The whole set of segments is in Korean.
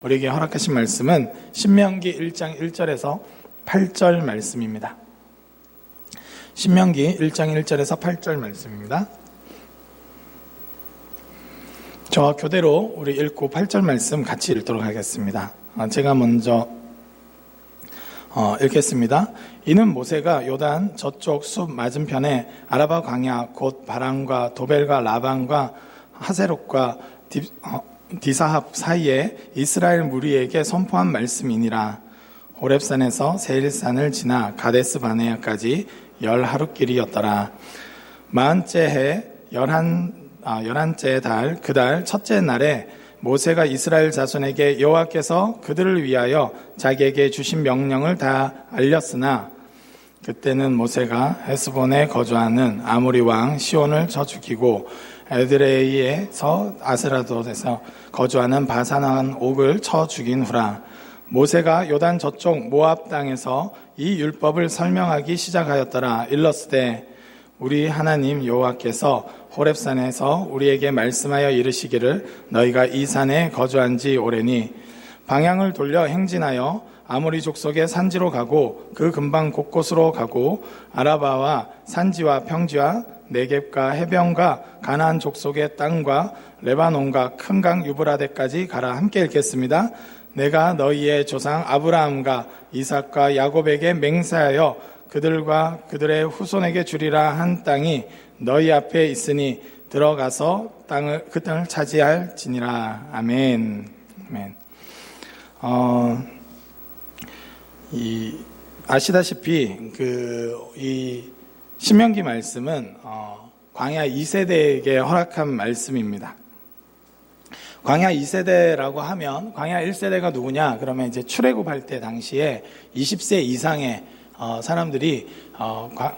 우리에게 허락하신 말씀은 신명기 1장 1절에서 8절 말씀입니다. 신명기 1장 1절에서 8절 말씀입니다. 저와 교대로 우리 읽고 8절 말씀 같이 읽도록 하겠습니다. 제가 먼저 읽겠습니다. 이는 모세가 요단 저쪽 숲 맞은편에 아라바 광야 곧 바람과 도벨과 라반과 하세롯과 디사합 사이에 이스라엘 무리에게 선포한 말씀이니라. 호렙산에서 세일산을 지나 가데스 바네아까지 10하루길이었더라. 40째 해 11째 달 그달 첫째 날에 모세가 이스라엘 자손에게 여호와께서 그들을 위하여 자기에게 주신 명령을 다 알렸으나 그때는 모세가 헤스본에 거주하는 아모리 왕 시온을 쳐 죽이고 에드레이에서 아스라돗에서 거주하는 바산 옥을 쳐 죽인 후라. 모세가 요단 저쪽 모압 땅에서 이 율법을 설명하기 시작하였더라. 일렀으되 우리 하나님 여호와께서 호렙산에서 우리에게 말씀하여 이르시기를 너희가 이 산에 거주한 지 오래니 방향을 돌려 행진하여 아모리 족속의 산지로 가고 그 근방 곳곳으로 가고 아라바와 산지와 평지와 네겝과 해변과 가나안 족속의 땅과 레바논과 큰 강 유브라데까지 가라. 함께 읽겠습니다. 내가 너희의 조상 아브라함과 이삭과 야곱에게 맹세하여 그들과 그들의 후손에게 주리라 한 땅이 너희 앞에 있으니 들어가서 그 땅을 차지할지니라. 아멘. 아멘. 아시다시피 이 신명기 말씀은 광야 2세대에게 허락한 말씀입니다. 광야 2세대라고 하면 광야 1세대가 누구냐? 그러면 이제 출애굽할 때 당시에 20세 이상의 사람들이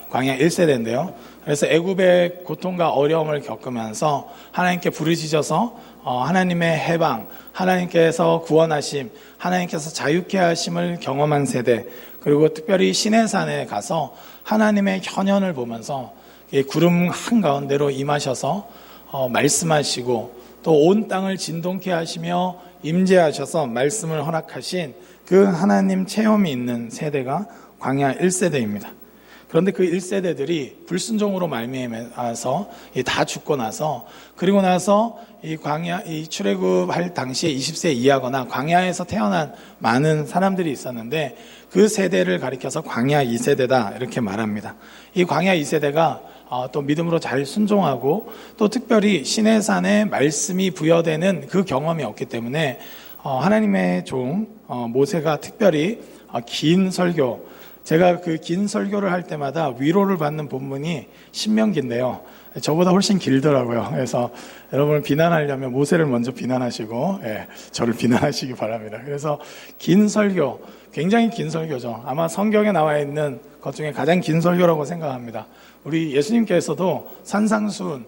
광야 1세대인데요. 그래서 애굽의 고통과 어려움을 겪으면서 하나님께 부르짖어서 하나님의 해방, 하나님께서 구원하심, 하나님께서 자유케 하심을 경험한 세대, 그리고 특별히 시내산에 가서 하나님의 현현을 보면서 구름 한가운데로 임하셔서 말씀하시고 또 온 땅을 진동케 하시며 임재하셔서 말씀을 허락하신 그 하나님 체험이 있는 세대가 광야 1세대입니다. 그런데 그 1세대들이 불순종으로 말미암아서 다 죽고 나서 그리고 나서 이 출애굽할 당시에 20세 이하거나 광야에서 태어난 많은 사람들이 있었는데 그 세대를 가리켜서 광야 2세대다 이렇게 말합니다. 이 광야 2세대가 또 믿음으로 잘 순종하고 또 특별히 시내산에 말씀이 부여되는 그 경험이 없기 때문에 하나님의 종 모세가 특별히 긴 설교, 제가 그 긴 설교를 할 때마다 위로를 받는 본문이 신명기인데요. 저보다 훨씬 길더라고요. 그래서 여러분을 비난하려면 모세를 먼저 비난하시고 저를 비난하시기 바랍니다. 그래서 긴 설교, 굉장히 긴 설교죠. 아마 성경에 나와 있는 것 중에 가장 긴 설교라고 생각합니다. 우리 예수님께서도 산상수훈,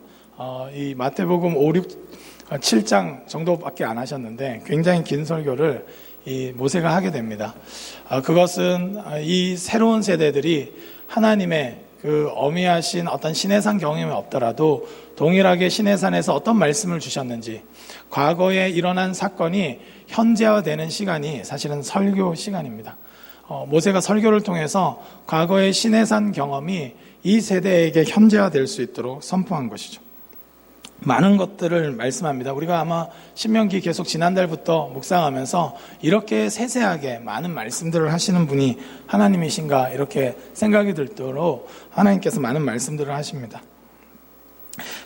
이 마태복음 5, 6, 7장 정도밖에 안 하셨는데 굉장히 긴 설교를 이 모세가 하게 됩니다. 그것은 이 새로운 세대들이 하나님의 그 어미하신 어떤 시내산 경험이 없더라도 동일하게 시내산에서 어떤 말씀을 주셨는지 과거에 일어난 사건이 현재화되는 시간이 사실은 설교 시간입니다. 모세가 설교를 통해서 과거의 시내산 경험이 이 세대에게 현재화될 수 있도록 선포한 것이죠. 많은 것들을 말씀합니다. 우리가 아마 신명기 계속 지난달부터 묵상하면서 이렇게 세세하게 많은 말씀들을 하시는 분이 하나님이신가 이렇게 생각이 들도록 하나님께서 많은 말씀들을 하십니다.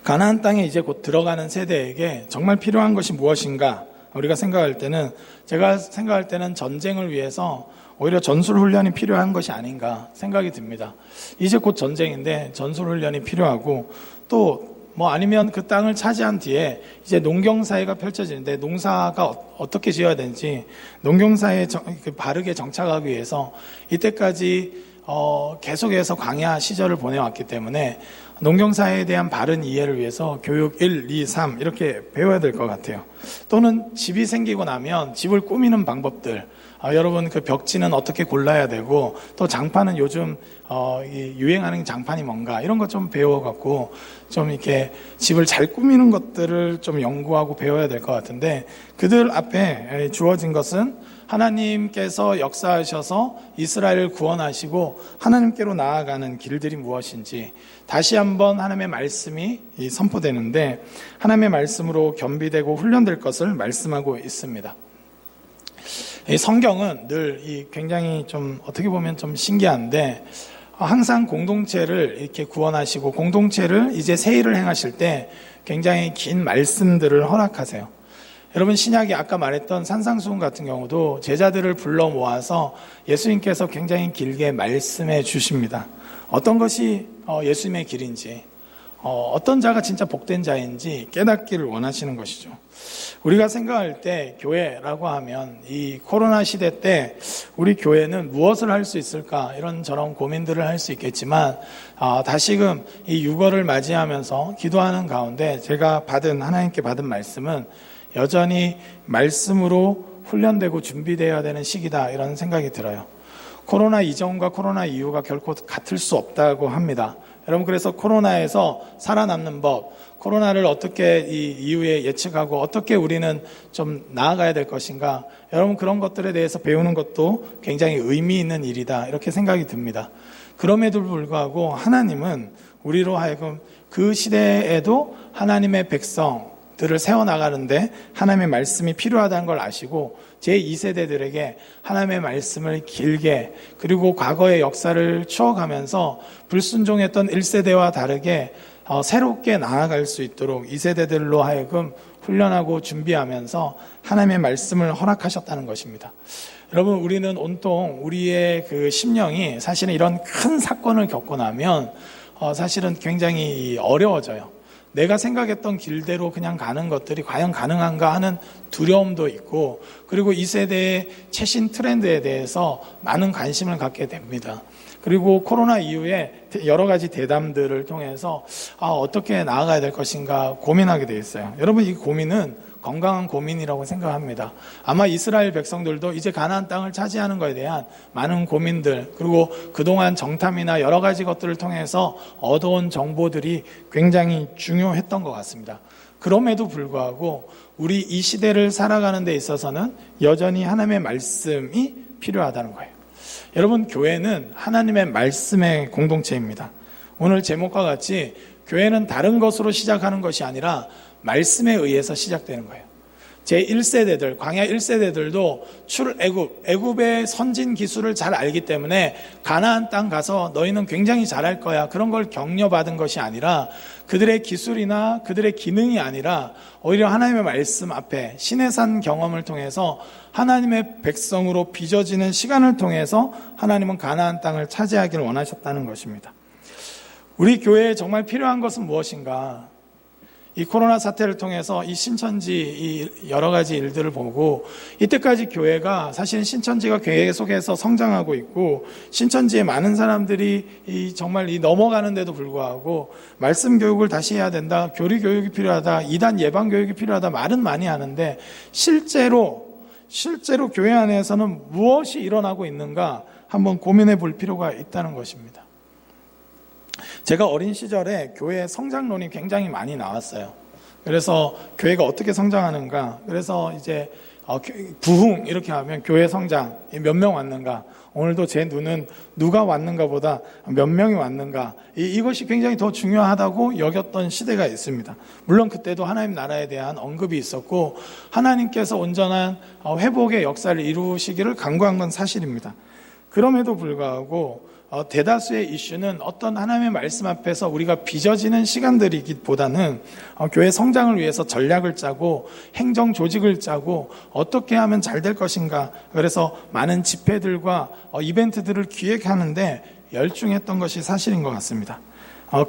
가나안 땅에 이제 곧 들어가는 세대에게 정말 필요한 것이 무엇인가 우리가 생각할 때는 제가 생각할 때는 전쟁을 위해서 오히려 전술훈련이 필요한 것이 아닌가 생각이 듭니다. 이제 곧 전쟁인데 전술훈련이 필요하고 또 아니면 그 땅을 차지한 뒤에 이제 농경사회가 펼쳐지는데 농사가 어떻게 지어야 되는지 농경사회에 바르게 정착하기 위해서 이때까지 계속해서 광야 시절을 보내왔기 때문에 농경사회에 대한 바른 이해를 위해서 교육 1, 2, 3 이렇게 배워야 될 것 같아요. 또는 집이 생기고 나면 집을 꾸미는 방법들, 여러분 그 벽지는 어떻게 골라야 되고 또 장판은 요즘 유행하는 장판이 뭔가 이런 것 좀 배워갖고 좀 이렇게 집을 잘 꾸미는 것들을 좀 연구하고 배워야 될 것 같은데, 그들 앞에 주어진 것은 하나님께서 역사하셔서 이스라엘을 구원하시고 하나님께로 나아가는 길들이 무엇인지 다시 한번 하나님의 말씀이 선포되는데, 하나님의 말씀으로 겸비되고 훈련될 것을 말씀하고 있습니다. 이 성경은 늘 굉장히 좀 어떻게 보면 좀 신기한데, 항상 공동체를 이렇게 구원하시고 공동체를 이제 새 일을 행하실 때 굉장히 긴 말씀들을 허락하세요. 여러분, 신약이 아까 말했던 산상수훈 같은 경우도 제자들을 불러 모아서 예수님께서 굉장히 길게 말씀해 주십니다. 어떤 것이 예수님의 길인지, 어떤 자가 진짜 복된 자인지 깨닫기를 원하시는 것이죠. 우리가 생각할 때 교회라고 하면 이 코로나 시대 때 우리 교회는 무엇을 할 수 있을까 이런저런 고민들을 할 수 있겠지만, 다시금 이 유월을 맞이하면서 기도하는 가운데 제가 하나님께 받은 말씀은 여전히 말씀으로 훈련되고 준비되어야 되는 시기다, 이런 생각이 들어요. 코로나 이전과 코로나 이후가 결코 같을 수 없다고 합니다. 여러분, 그래서 코로나에서 살아남는 법, 코로나를 어떻게 이후에 예측하고 어떻게 우리는 좀 나아가야 될 것인가, 여러분 그런 것들에 대해서 배우는 것도 굉장히 의미 있는 일이다, 이렇게 생각이 듭니다. 그럼에도 불구하고 하나님은 우리로 하여금 그 시대에도 하나님의 백성들을 세워나가는데 하나님의 말씀이 필요하다는 걸 아시고 제2세대들에게 하나님의 말씀을 길게, 그리고 과거의 역사를 추억하면서 불순종했던 1세대와 다르게 새롭게 나아갈 수 있도록 2세대들로 하여금 훈련하고 준비하면서 하나님의 말씀을 허락하셨다는 것입니다. 여러분, 우리는 온통 우리의 그 심령이 사실은 이런 큰 사건을 겪고 나면 사실은 굉장히 어려워져요. 내가 생각했던 길대로 그냥 가는 것들이 과연 가능한가 하는 두려움도 있고, 그리고 이 세대의 최신 트렌드에 대해서 많은 관심을 갖게 됩니다. 그리고 코로나 이후에 여러 가지 대담들을 통해서 어떻게 나아가야 될 것인가 고민하게 되어 있어요. 여러분, 이 고민은 건강한 고민이라고 생각합니다. 아마 이스라엘 백성들도 이제 가나안 땅을 차지하는 것에 대한 많은 고민들, 그리고 그동안 정탐이나 여러 가지 것들을 통해서 얻어온 정보들이 굉장히 중요했던 것 같습니다. 그럼에도 불구하고 우리 이 시대를 살아가는 데 있어서는 여전히 하나님의 말씀이 필요하다는 거예요. 여러분, 교회는 하나님의 말씀의 공동체입니다. 오늘 제목과 같이 교회는 다른 것으로 시작하는 것이 아니라 말씀에 의해서 시작되는 거예요. 제1세대들, 광야 1세대들도 애굽의 선진 기술을 잘 알기 때문에 가나안 땅 가서 너희는 굉장히 잘할 거야, 그런 걸 격려받은 것이 아니라, 그들의 기술이나 그들의 기능이 아니라 오히려 하나님의 말씀 앞에 시내산 경험을 통해서 하나님의 백성으로 빚어지는 시간을 통해서 하나님은 가나안 땅을 차지하기를 원하셨다는 것입니다. 우리 교회에 정말 필요한 것은 무엇인가? 이 코로나 사태를 통해서 이 신천지 이 여러 가지 일들을 보고, 이때까지 교회가 사실 신천지가 계속해서 성장하고 있고 신천지에 많은 사람들이 정말 넘어가는데도 불구하고 말씀 교육을 다시 해야 된다, 교리 교육이 필요하다, 이단 예방 교육이 필요하다, 말은 많이 하는데 실제로 교회 안에서는 무엇이 일어나고 있는가 한번 고민해 볼 필요가 있다는 것입니다. 제가 어린 시절에 교회 성장론이 굉장히 많이 나왔어요. 그래서 교회가 어떻게 성장하는가, 그래서 이제 부흥 이렇게 하면 교회 성장 몇 명 왔는가, 오늘도 제 눈은 누가 왔는가 보다 몇 명이 왔는가, 이것이 굉장히 더 중요하다고 여겼던 시대가 있습니다. 물론 그때도 하나님 나라에 대한 언급이 있었고 하나님께서 온전한 회복의 역사를 이루시기를 간구한 건 사실입니다. 그럼에도 불구하고 대다수의 이슈는 어떤 하나님의 말씀 앞에서 우리가 빚어지는 시간들이기보다는 교회 성장을 위해서 전략을 짜고 행정 조직을 짜고 어떻게 하면 잘 될 것인가, 그래서 많은 집회들과 이벤트들을 기획하는데 열중했던 것이 사실인 것 같습니다.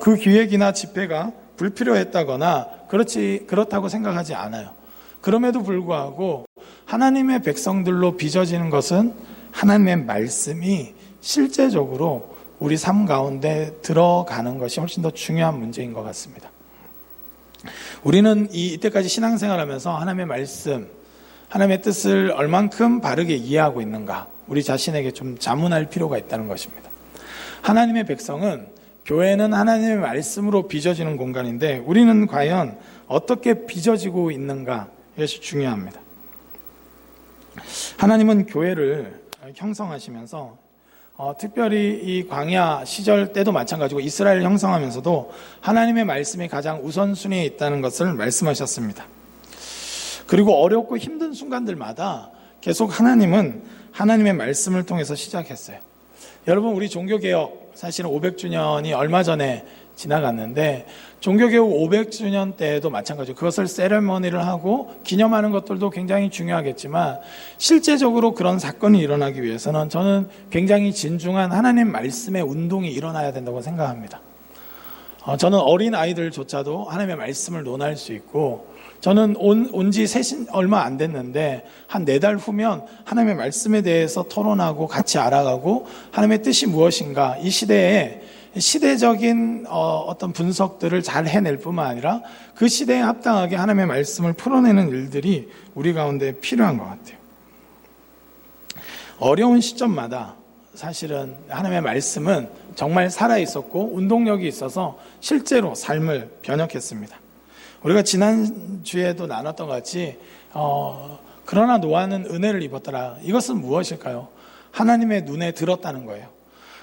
그 기획이나 집회가 불필요했다거나 그렇다고 생각하지 않아요. 그럼에도 불구하고 하나님의 백성들로 빚어지는 것은 하나님의 말씀이 실제적으로 우리 삶 가운데 들어가는 것이 훨씬 더 중요한 문제인 것 같습니다. 우리는 이때까지 신앙생활하면서 하나님의 말씀, 하나님의 뜻을 얼만큼 바르게 이해하고 있는가, 우리 자신에게 좀 자문할 필요가 있다는 것입니다. 하나님의 백성은, 교회는 하나님의 말씀으로 빚어지는 공간인데 우리는 과연 어떻게 빚어지고 있는가, 이것이 중요합니다. 하나님은 교회를 형성하시면서 특별히 이 광야 시절 때도 마찬가지고 이스라엘 형성하면서도 하나님의 말씀이 가장 우선순위에 있다는 것을 말씀하셨습니다. 그리고 어렵고 힘든 순간들마다 계속 하나님은 하나님의 말씀을 통해서 시작했어요. 여러분, 우리 종교개혁 사실은 500주년이 얼마 전에 지나갔는데 종교개혁 500주년 때에도 마찬가지로 그것을 세레머니를 하고 기념하는 것들도 굉장히 중요하겠지만 실제적으로 그런 사건이 일어나기 위해서는 저는 굉장히 진중한 하나님 말씀의 운동이 일어나야 된다고 생각합니다. 저는 어린 아이들조차도 하나님의 말씀을 논할 수 있고, 저는 온지 얼마 안 됐는데 한 4달 후면 하나님의 말씀에 대해서 토론하고 같이 알아가고 하나님의 뜻이 무엇인가, 이 시대에 시대적인 어떤 분석들을 잘 해낼 뿐만 아니라 그 시대에 합당하게 하나님의 말씀을 풀어내는 일들이 우리 가운데 필요한 것 같아요. 어려운 시점마다 사실은 하나님의 말씀은 정말 살아있었고 운동력이 있어서 실제로 삶을 변혁했습니다. 우리가 지난주에도 나눴던 것 같이 그러나 노아는 은혜를 입었더라. 이것은 무엇일까요? 하나님의 눈에 들었다는 거예요.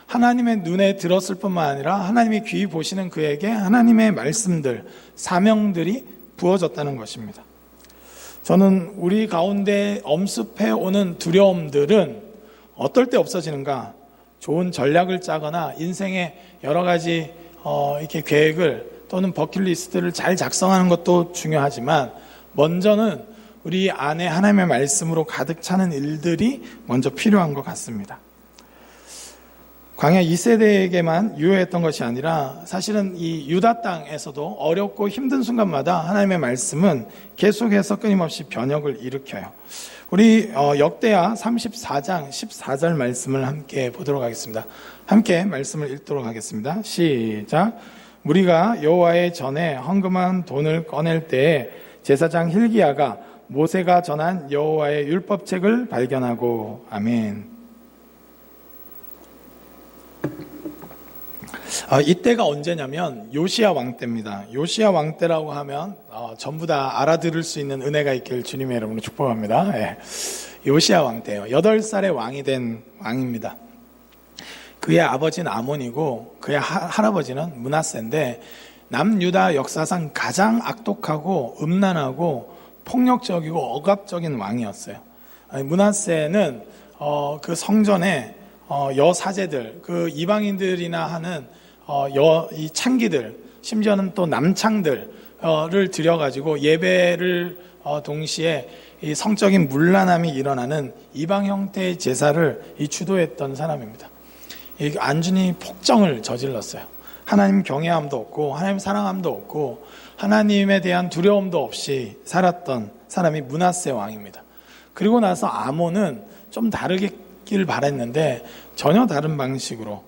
하나님의 눈에 들었을 뿐만 아니라 하나님이 귀히 보시는 그에게 하나님의 말씀들, 사명들이 부어졌다는 것입니다. 저는 우리 가운데 엄습해 오는 두려움들은 어떨 때 없어지는가? 좋은 전략을 짜거나 인생의 여러 가지 이렇게 계획을 또는 버킷리스트를 잘 작성하는 것도 중요하지만 먼저는 우리 안에 하나님의 말씀으로 가득 차는 일들이 먼저 필요한 것 같습니다. 광야 2세대에게만 유효했던 것이 아니라 사실은 이 유다 땅에서도 어렵고 힘든 순간마다 하나님의 말씀은 계속해서 끊임없이 변혁을 일으켜요. 우리 역대하 34장 14절 말씀을 함께 보도록 하겠습니다. 함께 말씀을 읽도록 하겠습니다. 시작. 무리가 여호와의 전에 헌금한 돈을 꺼낼 때에 제사장 hil기야가 모세가 전한 여호와의 율법책을 발견하고, 아멘. 이때가 언제냐면 요시야 왕 때입니다. 요시야 왕 때라고 하면 전부 다 알아들을 수 있는 은혜가 있길 주님의 이름으로 축복합니다. 예. 요시야 왕 때예요. 8살의 왕이 된 왕입니다. 그의 아버지는 아몬이고 그의 할아버지는 므낫세인데 남유다 역사상 가장 악독하고 음란하고 폭력적이고 억압적인 왕이었어요. 므낫세는 그 성전에 여사제들, 그 이방인들이나 하는 이 창기들, 심지어는 또 남창들을 들여가지고 예배를 동시에 이 성적인 문란함이 일어나는 이방 형태의 제사를 주도했던 사람입니다. 안준이 폭정을 저질렀어요. 하나님 경외함도 없고 하나님 사랑함도 없고 하나님에 대한 두려움도 없이 살았던 사람이 므낫세 왕입니다. 그리고 나서 아몬은 좀 다르길 바랬는데 전혀 다른 방식으로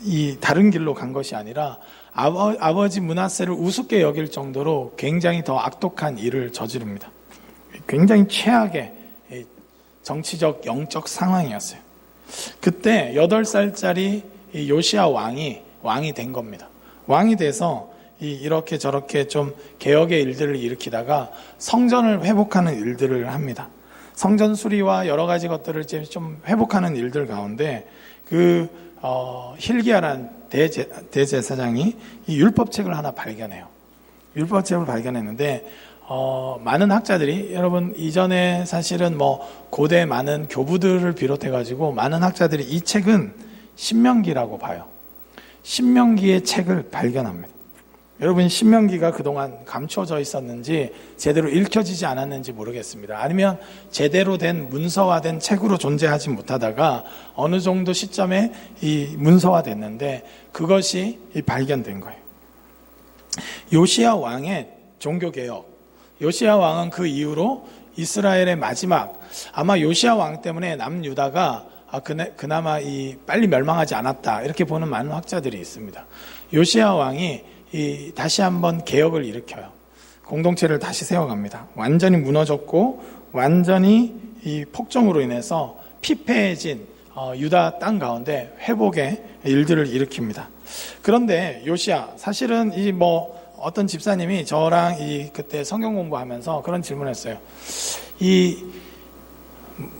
이 다른 길로 간 것이 아니라 아버지 므낫세를 우습게 여길 정도로 굉장히 더 악독한 일을 저지릅니다. 굉장히 최악의 정치적 영적 상황이었어요. 그때 8살짜리 요시야 왕이 된 겁니다. 왕이 돼서 이렇게 저렇게 좀 개혁의 일들을 일으키다가 성전을 회복하는 일들을 합니다. 성전 수리와 여러 가지 것들을 좀 회복하는 일들 가운데 hil기야라는 대제사장이 이 율법책을 하나 발견해요. 율법책을 발견했는데 많은 학자들이, 여러분 이전에 사실은 고대 많은 교부들을 비롯해 가지고 많은 학자들이 이 책은 신명기라고 봐요. 신명기의 책을 발견합니다. 여러분 신명기가 그동안 감춰져 있었는지 제대로 읽혀지지 않았는지 모르겠습니다. 아니면 제대로 된 문서화된 책으로 존재하지 못하다가 어느 정도 시점에 이 문서화됐는데 그것이 발견된 거예요. 요시야 왕의 종교개혁, 요시야 왕은 그 이후로 이스라엘의 마지막, 아마 요시야 왕 때문에 남유다가 그나마 빨리 멸망하지 않았다 이렇게 보는 많은 학자들이 있습니다. 요시야 왕이 다시 한번 개혁을 일으켜요. 공동체를 다시 세워갑니다. 완전히 무너졌고 완전히 이 폭정으로 인해서 피폐해진 유다 땅 가운데 회복의 일들을 일으킵니다. 그런데 요시야, 사실은 어떤 집사님이 저랑 그때 성경 공부하면서 그런 질문을 했어요.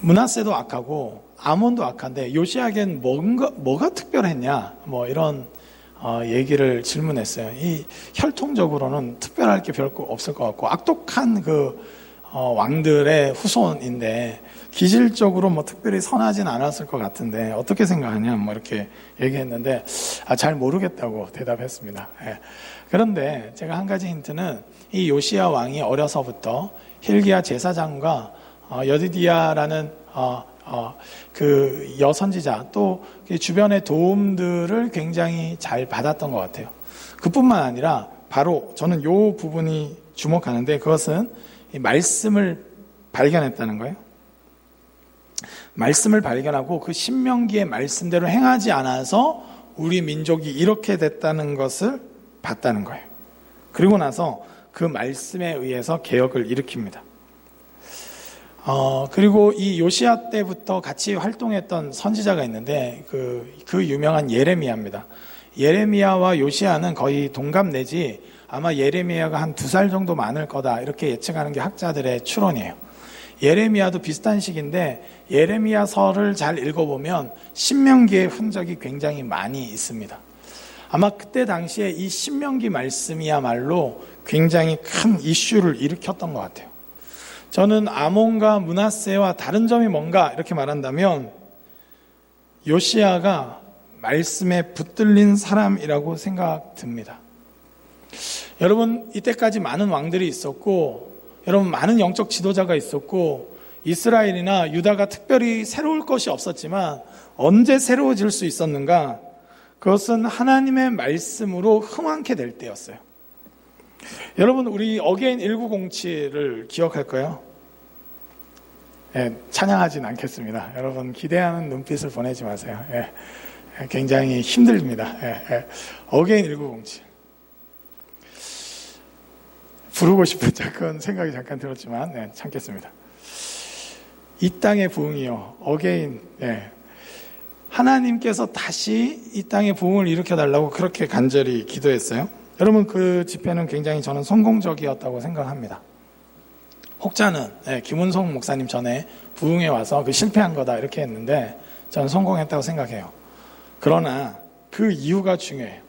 므낫세도 악하고 아몬도 악한데 요시야에겐 뭐가 특별했냐? 이런 얘기를 질문했어요. 혈통적으로는 특별할 게 별거 없을 것 같고 악독한 왕들의 후손인데 기질적으로 특별히 선하진 않았을 것 같은데 어떻게 생각하냐? 이렇게 얘기했는데 잘 모르겠다고 대답했습니다. 예. 그런데 제가 한 가지 힌트는 이 요시야 왕이 어려서부터 힐기야 제사장과 여디디야라는 그 여선지자 또 주변의 도움들을 굉장히 잘 받았던 것 같아요. 그뿐만 아니라 바로 저는 이 부분이 주목하는데 그것은 이 말씀을 발견했다는 거예요. 말씀을 발견하고 그 신명기의 말씀대로 행하지 않아서 우리 민족이 이렇게 됐다는 것을 봤다는 거예요. 그리고 나서 그 말씀에 의해서 개혁을 일으킵니다. 그리고 이 요시야 때부터 같이 활동했던 선지자가 있는데 그 유명한 예레미야입니다. 예레미야와 요시야는 거의 동갑 내지 아마 예레미야가 한 2살 정도 많을 거다 이렇게 예측하는 게 학자들의 추론이에요. 예레미야도 비슷한 시기인데 예레미야서를 잘 읽어보면 신명기의 흔적이 굉장히 많이 있습니다. 아마 그때 당시에 이 신명기 말씀이야말로 굉장히 큰 이슈를 일으켰던 것 같아요. 저는 아몬과 므낫세와 다른 점이 뭔가 이렇게 말한다면 요시야가 말씀에 붙들린 사람이라고 생각됩니다. 여러분 이때까지 많은 왕들이 있었고 여러분 많은 영적 지도자가 있었고 이스라엘이나 유다가 특별히 새로울 것이 없었지만 언제 새로워질 수 있었는가? 그것은 하나님의 말씀으로 흥왕케 될 때였어요. 여러분 우리 어게인 1907을 기억할까요? 찬양하진 않겠습니다. 여러분 기대하는 눈빛을 보내지 마세요. 굉장히 힘듭니다. 어게인 1907 부르고 싶은 그런 생각이 잠깐 들었지만 참겠습니다. 이 땅의 부흥이요. 어게인. 하나님께서 다시 이 땅의 부흥을 일으켜달라고 그렇게 간절히 기도했어요. 여러분 그 집회는 굉장히 저는 성공적이었다고 생각합니다. 혹자는 김은성 목사님 전에 부흥에 와서 실패한 거다 이렇게 했는데 저는 성공했다고 생각해요. 그러나 그 이유가 중요해요.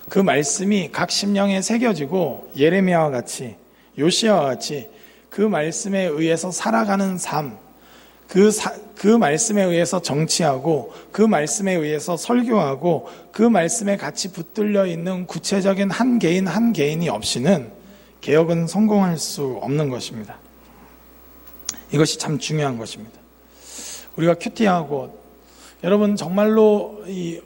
그 말씀이 각 심령에 새겨지고 예레미야와 같이 요시야와 같이 그 말씀에 의해서 살아가는 삶, 그 말씀에 의해서 정치하고 그 말씀에 의해서 설교하고 그 말씀에 같이 붙들려 있는 구체적인 한 개인이 없이는 개혁은 성공할 수 없는 것입니다. 이것이 참 중요한 것입니다. 우리가 큐티하고 여러분 정말로 이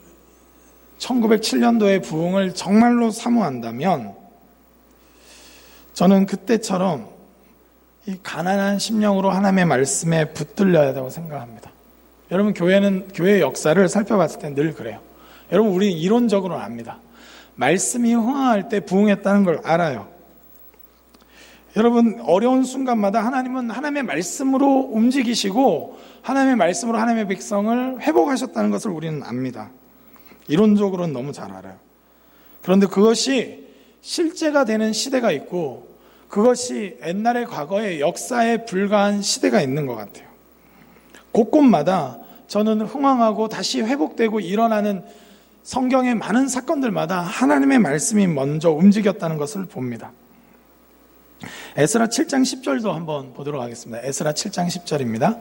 1907년도의 부흥을 정말로 사모한다면 저는 그때처럼 이 가난한 심령으로 하나님의 말씀에 붙들려야 된다고 생각합니다. 여러분 교회의 역사를 살펴봤을 때 늘 그래요. 여러분 우리는 이론적으로는 압니다. 말씀이 흥황할 때 부흥했다는 걸 알아요. 여러분 어려운 순간마다 하나님은 하나님의 말씀으로 움직이시고 하나님의 말씀으로 하나님의 백성을 회복하셨다는 것을 우리는 압니다. 이론적으로는 너무 잘 알아요. 그런데 그것이 실제가 되는 시대가 있고 그것이 옛날의 과거의 역사에 불과한 시대가 있는 것 같아요. 곳곳마다 저는 흥황하고 다시 회복되고 일어나는 성경의 많은 사건들마다 하나님의 말씀이 먼저 움직였다는 것을 봅니다. 에스라 7장 10절도 한번 보도록 하겠습니다. 에스라 7장 10절입니다.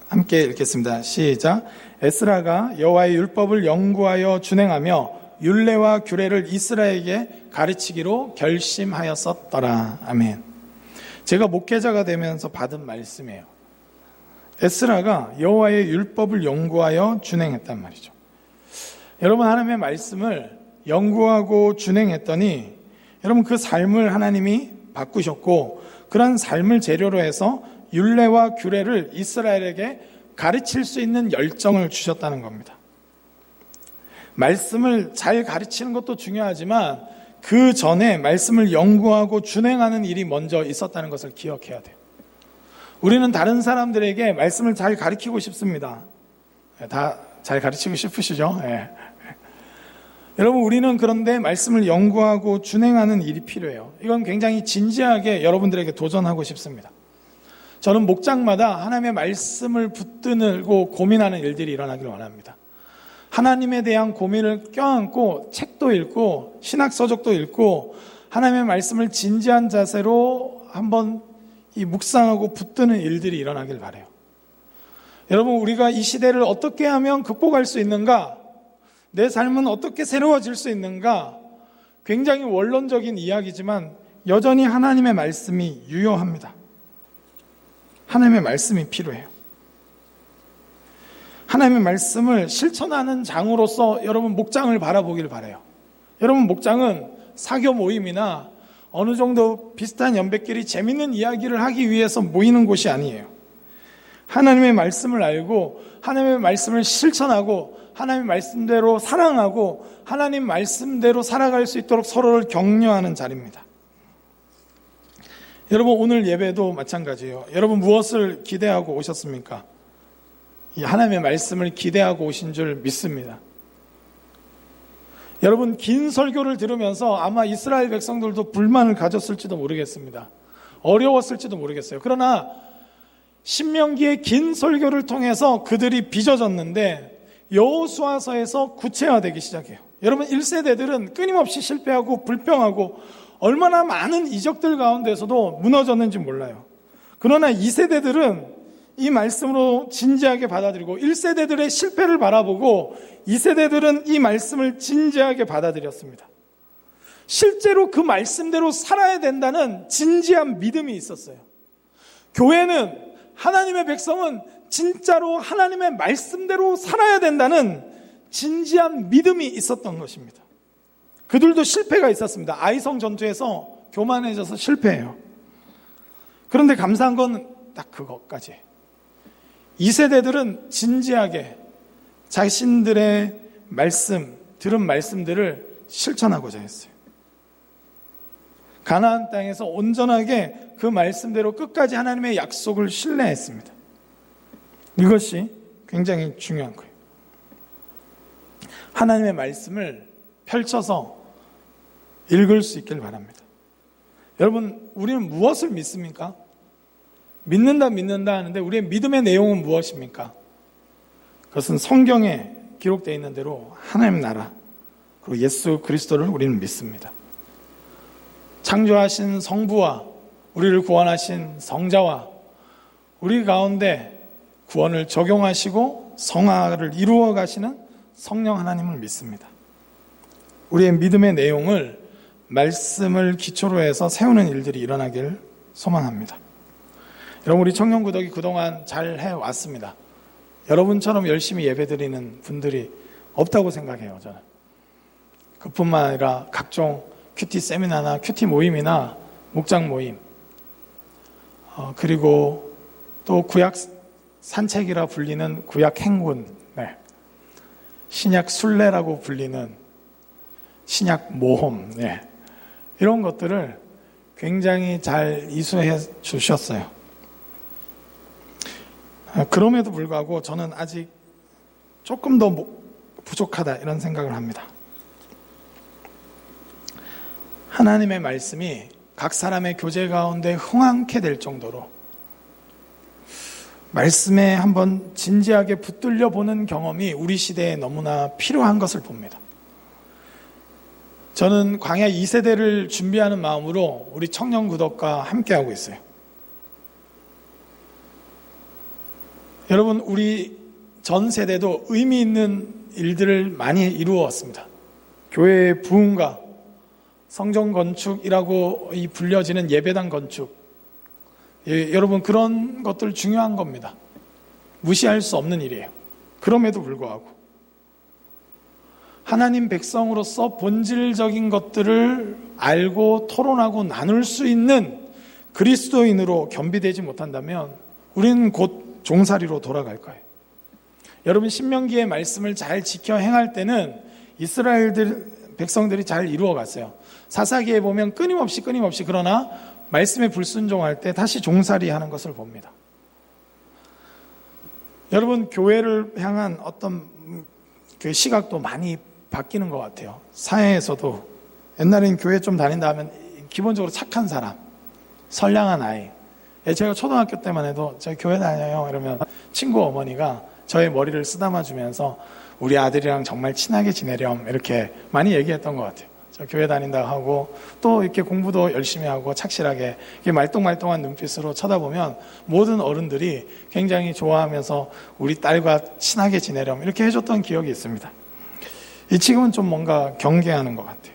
함께 읽겠습니다. 시작. 에스라가 여호와의 율법을 연구하여 준행하며 율례와 규례를 이스라엘에게 가르치기로 결심하였었더라. 아멘. 제가 목회자가 되면서 받은 말씀이에요. 에스라가 여호와의 율법을 연구하여 준행했단 말이죠. 여러분 하나님의 말씀을 연구하고 준행했더니 여러분 그 삶을 하나님이 바꾸셨고 그런 삶을 재료로 해서 율례와 규례를 이스라엘에게 가르칠 수 있는 열정을 주셨다는 겁니다. 말씀을 잘 가르치는 것도 중요하지만 그 전에 말씀을 연구하고 준행하는 일이 먼저 있었다는 것을 기억해야 돼요. 우리는 다른 사람들에게 말씀을 잘 가르치고 싶습니다. 다 잘 가르치고 싶으시죠? 네. 여러분, 우리는 그런데 말씀을 연구하고 준행하는 일이 필요해요. 이건 굉장히 진지하게 여러분들에게 도전하고 싶습니다. 저는 목장마다 하나님의 말씀을 붙들고 고민하는 일들이 일어나기를 원합니다. 하나님에 대한 고민을 껴안고 책도 읽고 신학서적도 읽고 하나님의 말씀을 진지한 자세로 한번 이 묵상하고 붙드는 일들이 일어나길 바라요. 여러분, 우리가 이 시대를 어떻게 하면 극복할 수 있는가? 내 삶은 어떻게 새로워질 수 있는가? 굉장히 원론적인 이야기지만 여전히 하나님의 말씀이 유효합니다. 하나님의 말씀이 필요해요. 하나님의 말씀을 실천하는 장으로서 여러분 목장을 바라보길 바라요. 여러분, 목장은 사교 모임이나 어느 정도 비슷한 연배끼리 재밌는 이야기를 하기 위해서 모이는 곳이 아니에요. 하나님의 말씀을 알고 하나님의 말씀을 실천하고 하나님의 말씀대로 사랑하고 하나님 말씀대로 살아갈 수 있도록 서로를 격려하는 자리입니다. 여러분, 오늘 예배도 마찬가지예요. 여러분, 무엇을 기대하고 오셨습니까? 이 하나님의 말씀을 기대하고 오신 줄 믿습니다. 여러분, 긴 설교를 들으면서 아마 이스라엘 백성들도 불만을 가졌을지도 모르겠습니다. 어려웠을지도 모르겠어요. 그러나 신명기의 긴 설교를 통해서 그들이 빚어졌는데 여호수아서에서 구체화되기 시작해요. 여러분, 1세대들은 끊임없이 실패하고 불평하고 얼마나 많은 이적들 가운데서도 무너졌는지 몰라요. 그러나 2세대들은 이 말씀으로 진지하게 받아들이고 1세대들의 실패를 바라보고 2세대들은 이 말씀을 진지하게 받아들였습니다. 실제로 그 말씀대로 살아야 된다는 진지한 믿음이 있었어요. 교회는, 하나님의 백성은 진짜로 하나님의 말씀대로 살아야 된다는 진지한 믿음이 있었던 것입니다. 그들도 실패가 있었습니다. 아이성 전투에서 교만해져서 실패해요. 그런데 감사한 건 딱 그것까지. 2세대들은 진지하게 자신들의 말씀, 들은 말씀들을 실천하고자 했어요. 가나안 땅에서 온전하게 그 말씀대로 끝까지 하나님의 약속을 신뢰했습니다. 이것이 굉장히 중요한 거예요. 하나님의 말씀을 펼쳐서 읽을 수 있길 바랍니다. 여러분, 우리는 무엇을 믿습니까? 믿는다 하는데 우리의 믿음의 내용은 무엇입니까? 그것은 성경에 기록되어 있는 대로 하나님 나라, 그리고 예수 그리스도를 우리는 믿습니다. 창조하신 성부와 우리를 구원하신 성자와 우리 가운데 구원을 적용하시고 성화를 이루어 가시는 성령 하나님을 믿습니다. 우리의 믿음의 내용을 말씀을 기초로 해서 세우는 일들이 일어나길 소망합니다. 여러분, 우리 청년구덕이 그동안 잘 해왔습니다. 여러분처럼 열심히 예배드리는 분들이 없다고 생각해요, 저는. 그뿐만 아니라 각종 큐티 세미나나 큐티 모임이나 목장 모임, 그리고 또 구약 산책이라 불리는 구약 행군, 신약 순례라고 불리는 신약 모험, 이런 것들을 굉장히 잘 이수해 주셨어요. 그럼에도 불구하고 저는 아직 조금 더 부족하다 이런 생각을 합니다. 하나님의 말씀이 각 사람의 교제 가운데 흥황케 될 정도로 말씀에 한번 진지하게 붙들려 보는 경험이 우리 시대에 너무나 필요한 것을 봅니다. 저는 광야 2세대를 준비하는 마음으로 우리 청년구덕과 함께하고 있어요. 여러분, 우리 전 세대도 의미 있는 일들을 많이 이루었습니다. 교회의 부흥과 성전 건축이라고 불려지는 예배당 건축, 여러분, 그런 것들 중요한 겁니다. 무시할 수 없는 일이에요. 그럼에도 불구하고 하나님 백성으로서 본질적인 것들을 알고 토론하고 나눌 수 있는 그리스도인으로 겸비되지 못한다면 우리는 곧 종살이로 돌아갈 거예요. 여러분, 신명기의 말씀을 잘 지켜 행할 때는 이스라엘 백성들이 잘 이루어갔어요. 사사기에 보면 끊임없이 그러나 말씀에 불순종할 때 다시 종살이 하는 것을 봅니다. 여러분, 교회를 향한 어떤 그 시각도 많이 바뀌는 것 같아요. 사회에서도 옛날엔 교회 좀 다닌다 하면 기본적으로 착한 사람, 선량한 아이. 제가 초등학교 때만 해도 저 교회 다녀요 이러면 친구 어머니가 저의 머리를 쓰다마 주면서 우리 아들이랑 정말 친하게 지내렴 이렇게 많이 얘기했던 것 같아요. 저 교회 다닌다고 하고 또 이렇게 공부도 열심히 하고 착실하게 이렇게 말똥말똥한 눈빛으로 쳐다보면 모든 어른들이 굉장히 좋아하면서 우리 딸과 친하게 지내렴 이렇게 해줬던 기억이 있습니다. 이 지금은 좀 뭔가 경계하는 것 같아요.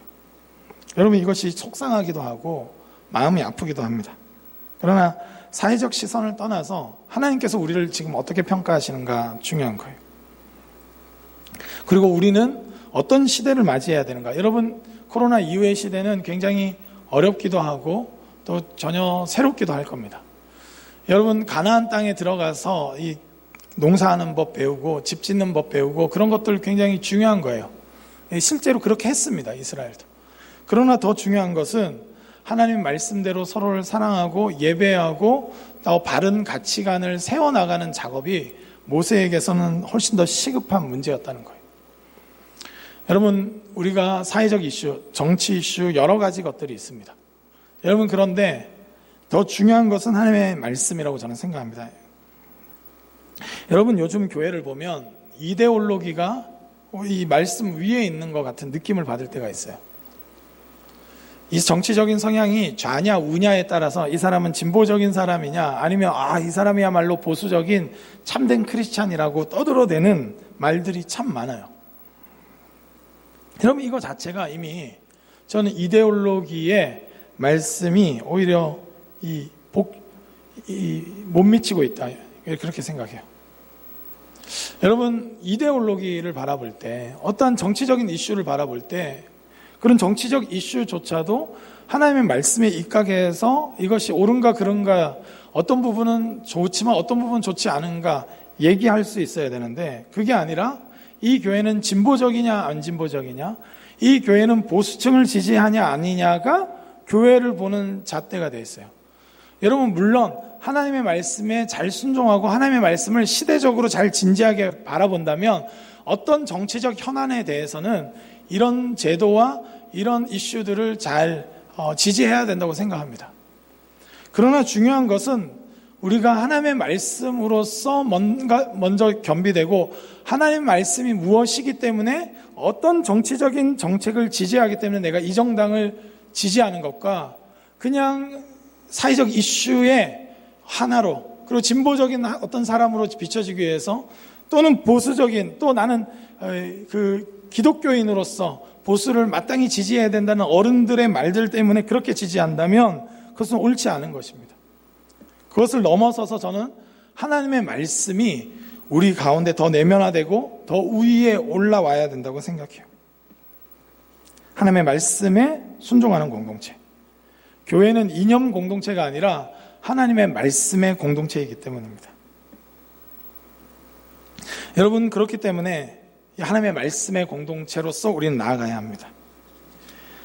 여러분, 이것이 속상하기도 하고 마음이 아프기도 합니다. 그러나 사회적 시선을 떠나서 하나님께서 우리를 지금 어떻게 평가하시는가 중요한 거예요. 그리고 우리는 어떤 시대를 맞이해야 되는가. 여러분, 코로나 이후의 시대는 굉장히 어렵기도 하고 또 전혀 새롭기도 할 겁니다. 여러분, 가나안 땅에 들어가서 이 농사하는 법 배우고 집 짓는 법 배우고 그런 것들 굉장히 중요한 거예요. 실제로 그렇게 했습니다, 이스라엘도. 그러나 더 중요한 것은 하나님 말씀대로 서로를 사랑하고 예배하고 또 바른 가치관을 세워나가는 작업이 모세에게서는 훨씬 더 시급한 문제였다는 거예요. 여러분, 우리가 사회적 이슈, 정치 이슈 여러 가지 것들이 있습니다. 여러분, 그런데 더 중요한 것은 하나님의 말씀이라고 저는 생각합니다. 여러분, 요즘 교회를 보면 이데올로기가 이 말씀 위에 있는 것 같은 느낌을 받을 때가 있어요. 이 정치적인 성향이 좌냐 우냐에 따라서 이 사람은 진보적인 사람이냐 아니면 이 사람이야말로 보수적인 참된 크리스찬이라고 떠들어대는 말들이 참 많아요. 여러분, 이거 자체가 이미 저는 이데올로기의 말씀이 오히려 못 미치고 있다 그렇게 생각해요. 여러분, 이데올로기를 바라볼 때 어떠한 정치적인 이슈를 바라볼 때 그런 정치적 이슈조차도 하나님의 말씀에 입각해서 이것이 옳은가 그른가 어떤 부분은 좋지만 어떤 부분은 좋지 않은가 얘기할 수 있어야 되는데 그게 아니라 이 교회는 진보적이냐 안 진보적이냐 이 교회는 보수층을 지지하냐 아니냐가 교회를 보는 잣대가 돼 있어요. 여러분, 물론 하나님의 말씀에 잘 순종하고 하나님의 말씀을 시대적으로 잘 진지하게 바라본다면 어떤 정치적 현안에 대해서는 이런 제도와 이런 이슈들을 잘 지지해야 된다고 생각합니다. 그러나 중요한 것은 우리가 하나님의 말씀으로서 먼저 겸비되고 하나님의 말씀이 무엇이기 때문에 어떤 정치적인 정책을 지지하기 때문에 내가 이 정당을 지지하는 것과 그냥 사회적 이슈의 하나로 그리고 진보적인 어떤 사람으로 비춰지기 위해서 또는 보수적인 또 나는 기독교인으로서 보수를 마땅히 지지해야 된다는 어른들의 말들 때문에 그렇게 지지한다면 그것은 옳지 않은 것입니다. 그것을 넘어서서 저는 하나님의 말씀이 우리 가운데 더 내면화되고 더 위에 올라와야 된다고 생각해요. 하나님의 말씀에 순종하는 공동체. 교회는 이념 공동체가 아니라 하나님의 말씀의 공동체이기 때문입니다. 여러분, 그렇기 때문에 하나님의 말씀의 공동체로서 우리는 나아가야 합니다.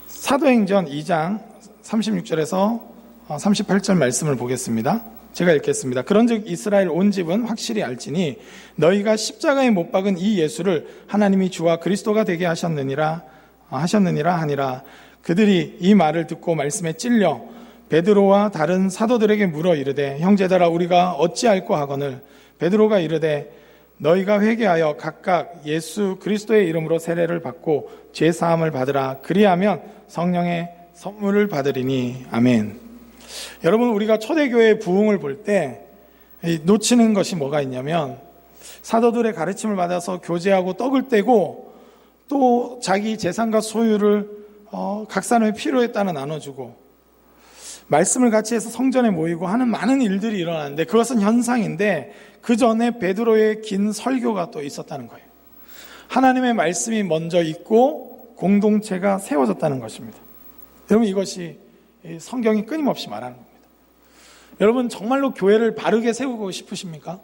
사도행전 2장 36절에서 38절 말씀을 보겠습니다. 제가 읽겠습니다. 그런즉 이스라엘 온 집은 확실히 알지니 너희가 십자가에 못 박은 이 예수를 하나님이 주와 그리스도가 되게 하셨느니라 하니라. 그들이 이 말을 듣고 말씀에 찔려 베드로와 다른 사도들에게 물어 이르되 형제들아 우리가 어찌할꼬 하거늘 베드로가 이르되 너희가 회개하여 각각 예수 그리스도의 이름으로 세례를 받고 죄 사함을 받으라. 그리하면 성령의 선물을 받으리니. 아멘. 여러분, 우리가 초대교회의 부흥을 볼 때 놓치는 것이 뭐가 있냐면 사도들의 가르침을 받아서 교제하고 떡을 떼고 또 자기 재산과 소유를 각 사람의 필요에 따라 나눠주고 말씀을 같이 해서 성전에 모이고 하는 많은 일들이 일어나는데 그것은 현상인데 그 전에 베드로의 긴 설교가 또 있었다는 거예요. 하나님의 말씀이 먼저 있고 공동체가 세워졌다는 것입니다. 여러분, 이것이 성경이 끊임없이 말하는 겁니다. 여러분, 정말로 교회를 바르게 세우고 싶으십니까?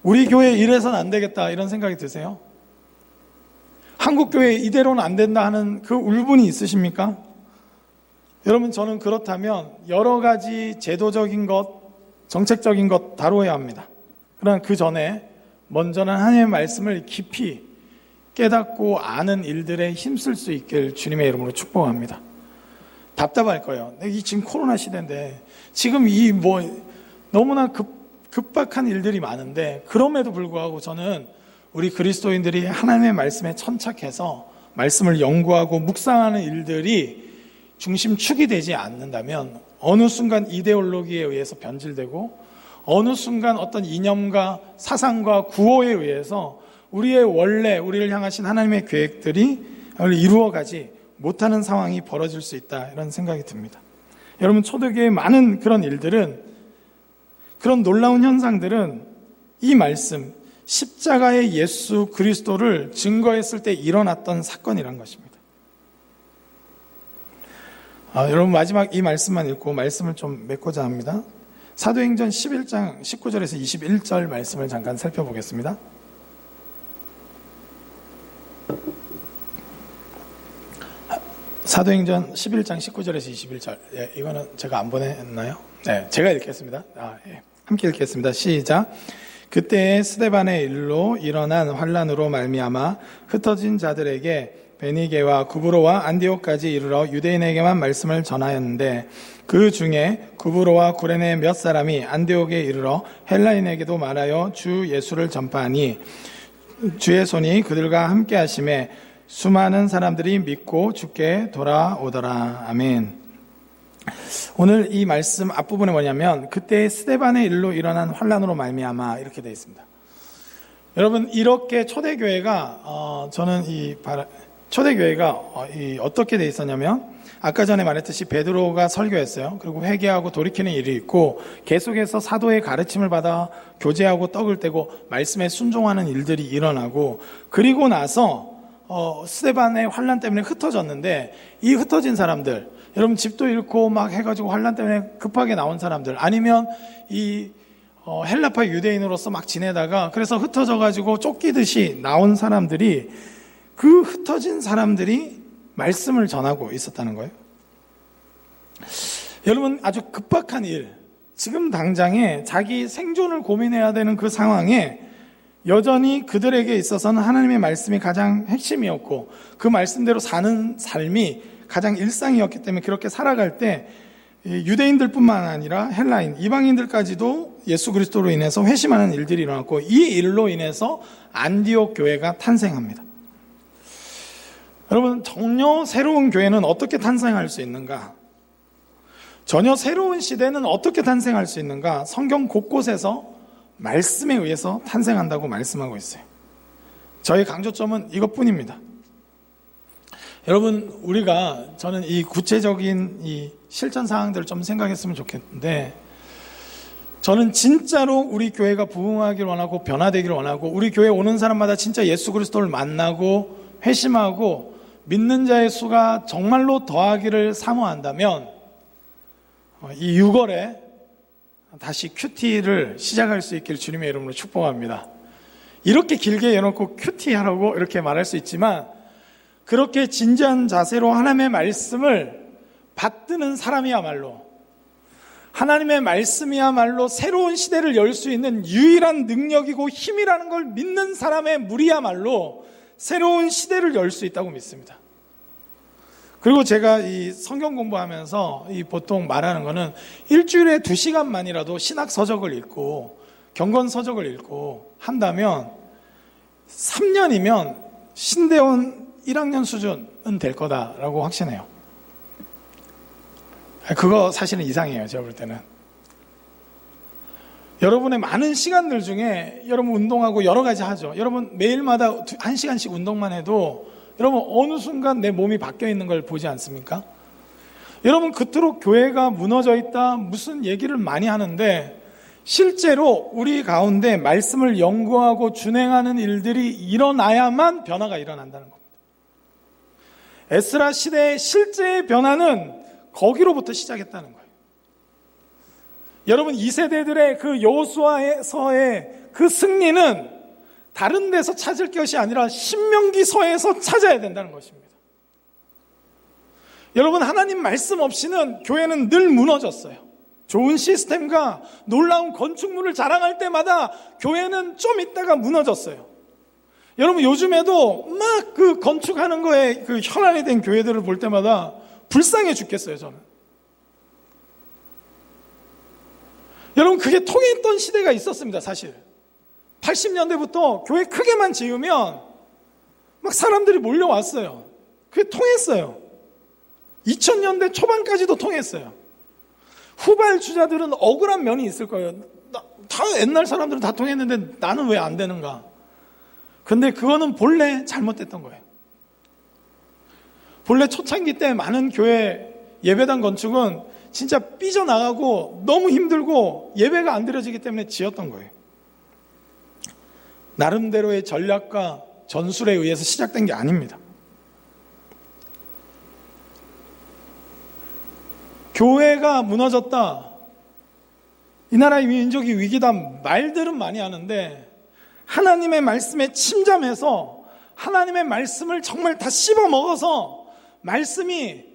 우리 교회 이래서는 안 되겠다 이런 생각이 드세요? 한국 교회 이대로는 안 된다 하는 그 울분이 있으십니까? 여러분, 저는 그렇다면 여러 가지 제도적인 것, 정책적인 것 다루어야 합니다. 그러나 그 전에 먼저는 하나님의 말씀을 깊이 깨닫고 아는 일들에 힘쓸 수 있길 주님의 이름으로 축복합니다. 답답할 거예요. 이 지금 코로나 시대인데 지금 너무나 급박한 일들이 많은데, 그럼에도 불구하고 저는 우리 그리스도인들이 하나님의 말씀에 천착해서 말씀을 연구하고 묵상하는 일들이 중심축이 되지 않는다면 어느 순간 이데올로기에 의해서 변질되고 어느 순간 어떤 이념과 사상과 구호에 의해서 우리의 원래 우리를 향하신 하나님의 계획들이 이루어가지 못하는 상황이 벌어질 수 있다, 이런 생각이 듭니다. 여러분, 초대교회의 많은 그런 일들은, 그런 놀라운 현상들은 이 말씀, 십자가의 예수 그리스도를 증거했을 때 일어났던 사건이란 것입니다. 여러분, 마지막 이 말씀만 읽고 말씀을 좀 맺고자 합니다. 사도행전 11장 19절에서 21절 말씀을 잠깐 살펴보겠습니다. 사도행전 11장 19절에서 21절. 이거는 제가 안 보냈나요? 네, 제가 읽겠습니다. 함께 읽겠습니다. 시작. 그때에 스데반의 일로 일어난 환란으로 말미암아 흩어진 자들에게 베니게와 구브로와 안디옥까지 이르러 유대인에게만 말씀을 전하였는데, 그 중에 구브로와 구레네 몇 사람이 안디옥에 이르러 헬라인에게도 말하여 주 예수를 전파하니 주의 손이 그들과 함께 하심에 수많은 사람들이 믿고 주께 돌아오더라. 아멘. 오늘 이 말씀 앞부분에 뭐냐면, 그때 스데반의 일로 일어난 환란으로 말미암아, 이렇게 되어 있습니다. 여러분, 이렇게 초대교회가 초대교회가 어떻게 되어 있었냐면, 아까 전에 말했듯이 베드로가 설교했어요. 그리고 회개하고 돌이키는 일이 있고, 계속해서 사도의 가르침을 받아 교제하고 떡을 떼고 말씀에 순종하는 일들이 일어나고, 그리고 나서 스데반의 환란 때문에 흩어졌는데, 이 흩어진 사람들, 여러분 집도 잃고 막 해가지고 환란 때문에 급하게 나온 사람들, 아니면 이 헬라파 유대인으로서 막 지내다가 그래서 흩어져가지고 쫓기듯이 나온 사람들이, 그 흩어진 사람들이 말씀을 전하고 있었다는 거예요. 여러분, 아주 급박한 일, 지금 당장에 자기 생존을 고민해야 되는 그 상황에 여전히 그들에게 있어서는 하나님의 말씀이 가장 핵심이었고, 그 말씀대로 사는 삶이 가장 일상이었기 때문에 그렇게 살아갈 때 유대인들뿐만 아니라 헬라인, 이방인들까지도 예수 그리스도로 인해서 회심하는 일들이 일어났고, 이 일로 인해서 안디옥 교회가 탄생합니다. 여러분, 전혀 새로운 교회는 어떻게 탄생할 수 있는가? 전혀 새로운 시대는 어떻게 탄생할 수 있는가? 성경 곳곳에서 말씀에 의해서 탄생한다고 말씀하고 있어요. 저의 강조점은 이것뿐입니다. 여러분, 저는 이 구체적인 이 실천 사항들을 좀 생각했으면 좋겠는데, 저는 진짜로 우리 교회가 부흥하기를 원하고 변화되기를 원하고, 우리 교회 오는 사람마다 진짜 예수 그리스도를 만나고 회심하고 믿는 자의 수가 정말로 더하기를 사모한다면, 이 6월에 다시 큐티를 시작할 수 있기를 주님의 이름으로 축복합니다. 이렇게 길게 해놓고 큐티 하라고 이렇게 말할 수 있지만, 그렇게 진지한 자세로 하나님의 말씀을 받드는 사람이야말로, 하나님의 말씀이야말로 새로운 시대를 열 수 있는 유일한 능력이고 힘이라는 걸 믿는 사람의 무리야말로 새로운 시대를 열 수 있다고 믿습니다. 그리고 제가 이 성경 공부하면서 보통 말하는 거는, 일주일에 2시간만이라도 신학 서적을 읽고 경건 서적을 읽고 한다면 3년이면 신대원 1학년 수준은 될 거다라고 확신해요. 그거 사실은 이상해요, 제가 볼 때는. 여러분의 많은 시간들 중에 여러분 운동하고 여러 가지 하죠. 여러분 매일마다 1시간씩 운동만 해도 여러분 어느 순간 내 몸이 바뀌어 있는 걸 보지 않습니까? 여러분, 그토록 교회가 무너져 있다 무슨 얘기를 많이 하는데, 실제로 우리 가운데 말씀을 연구하고 준행하는 일들이 일어나야만 변화가 일어난다는 겁니다. 에스라 시대의 실제의 변화는 거기로부터 시작했다는 거예요. 여러분, 2세대들의 그 여호수아서의 그 승리는 다른 데서 찾을 것이 아니라 신명기서에서 찾아야 된다는 것입니다. 여러분, 하나님 말씀 없이는 교회는 늘 무너졌어요. 좋은 시스템과 놀라운 건축물을 자랑할 때마다 교회는 좀 있다가 무너졌어요. 여러분, 요즘에도 막 그 건축하는 거에 그 혈안이 된 교회들을 볼 때마다 불쌍해 죽겠어요, 저는. 여러분, 그게 통했던 시대가 있었습니다, 사실. 80년대부터 교회 크게만 지으면 막 사람들이 몰려왔어요. 그게 통했어요. 2000년대 초반까지도 통했어요. 후발주자들은 억울한 면이 있을 거예요. 다 옛날 사람들은 다 통했는데 나는 왜 안 되는가? 근데 그거는 본래 잘못됐던 거예요. 본래 초창기 때 많은 교회 예배당 건축은 진짜 삐져나가고 너무 힘들고 예배가 안 드려지기 때문에 지었던 거예요. 나름대로의 전략과 전술에 의해서 시작된 게 아닙니다. 교회가 무너졌다, 이 나라의 민족이 위기다, 말들은 많이 하는데 하나님의 말씀에 침잠해서 하나님의 말씀을 정말 다 씹어먹어서 말씀이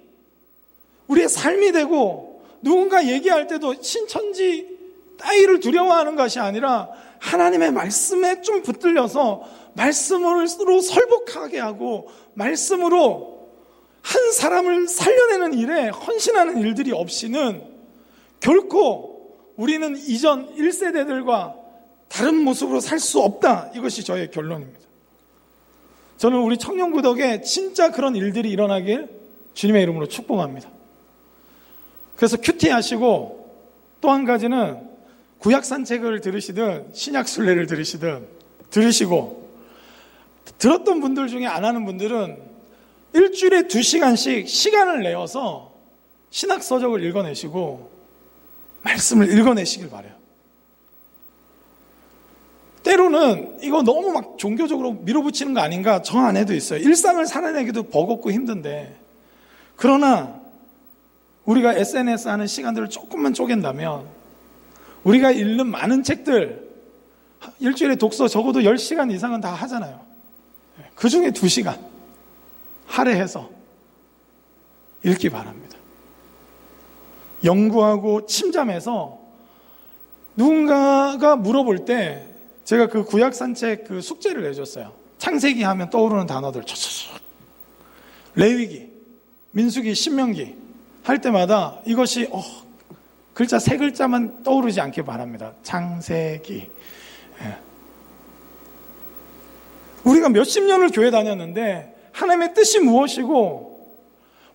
우리의 삶이 되고 누군가 얘기할 때도 신천지 따위를 두려워하는 것이 아니라 하나님의 말씀에 좀 붙들려서 말씀으로 설복하게 하고 말씀으로 한 사람을 살려내는 일에 헌신하는 일들이 없이는 결코 우리는 이전 1세대들과 다른 모습으로 살 수 없다. 이것이 저의 결론입니다. 저는 우리 청년구덕에 진짜 그런 일들이 일어나길 주님의 이름으로 축복합니다. 그래서 큐티 하시고 또 한 가지는 구약 산책을 들으시든 신약 순례를 들으시고 들었던 분들 중에 안 하는 분들은 일주일에 2시간씩 시간을 내어서 신학 서적을 읽어내시고 말씀을 읽어내시길 바라요. 때로는 이거 너무 막 종교적으로 밀어붙이는 거 아닌가 저 안에도 있어요. 일상을 살아내기도 버겁고 힘든데, 그러나 우리가 SNS 하는 시간들을 조금만 쪼갠다면 우리가 읽는 많은 책들 일주일에 독서 적어도 10시간 이상은 다 하잖아요. 그 중에 2시간 할애해서 읽기 바랍니다. 연구하고 침잠해서 누군가가 물어볼 때 제가 그 구약 산책 그 숙제를 내줬어요. 창세기 하면 떠오르는 단어들 레위기, 민수기, 신명기 할 때마다 이것이 글자 3글자만 떠오르지 않길 바랍니다. 창세기. 우리가 몇십 년을 교회 다녔는데 하나님의 뜻이 무엇이고